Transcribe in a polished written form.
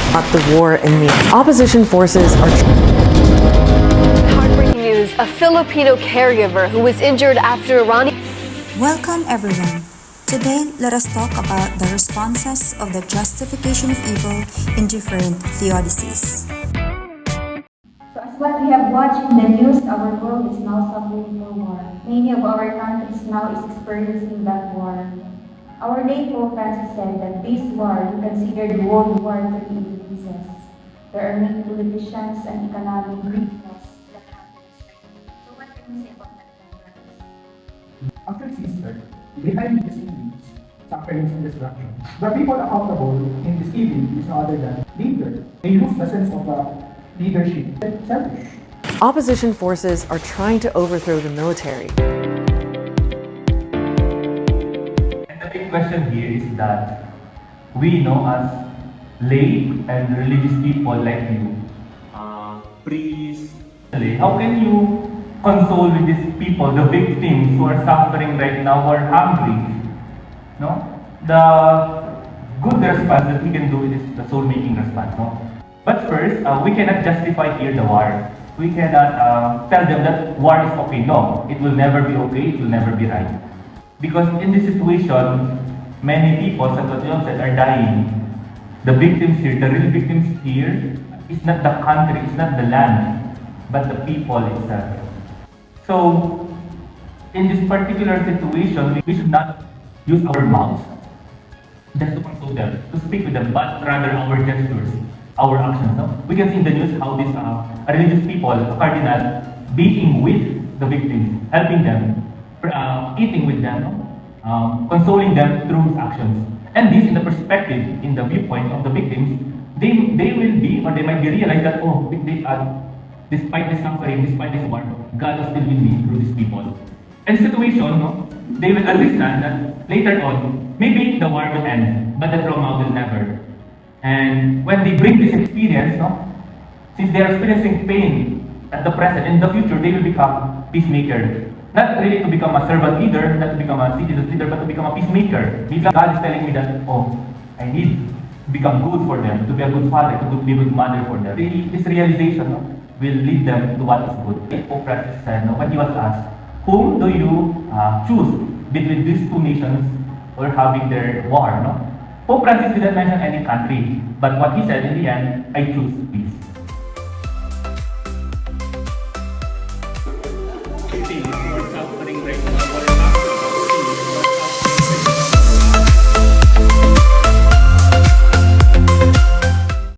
about the war in Myanmar. Opposition forces are Heartbreaking news, a Filipino caregiver who was injured after Iranian... Welcome everyone. Today, let us talk about the responses of the justification of evil in different theodicies. So as what we have watched in the news, our world is now suffering for war. Many of our countries now is experiencing that war. Our late Pope Francis said that this war he considered World War III in pieces. There are many politicians and economic criticals that happens right now. So what can you say about that, brothers? After Caesar, behind this increase, sufferings and destruction, the people accountable in this evil is no other than leader. They lose the sense of leadership. It's selfish. opposition forces are trying to overthrow the military. And the big question here is that we know as lay and religious people like you, priests, how can you console with these people, the victims who are suffering right now, who are hungry? No? The good response that we can do is the soul-making response. No? But first, we cannot justify here the war. We cannot tell them that war is okay. No, it will never be okay, it will never be right. Because in this situation, many people, as what John said, are dying. The victims here, the real victims here, is not the country, it's not the land, but the people itself. So, in this particular situation, we should not use our mouths just to console them, to speak with them, but rather our gestures, our actions. No? We can see in the news how these religious people, a cardinal, being with the victims, helping them, eating with them, no? Consoling them through his actions. And this, in the perspective, in the viewpoint of the victims, they will be, or they might be realized that, oh, despite the suffering, despite this war, God is still with me through these people. And the situation, no, they will understand that later on, maybe the war will end, but the trauma will never. And when they bring this experience, no, since they are experiencing pain at the present, in the future, they will become peacemakers. Not really to become a servant leader, not to become a citizen leader, but to become a peacemaker. Because God is telling me that, oh, I need to become good for them, to be a good father, to be a good mother for them. This realization, no, will lead them to what is good. Pope Francis said, no, when he was asked, whom do you choose between these two nations who are having their war? No? Pope Francis didn't mention any country, but what he said in the end, I choose peace.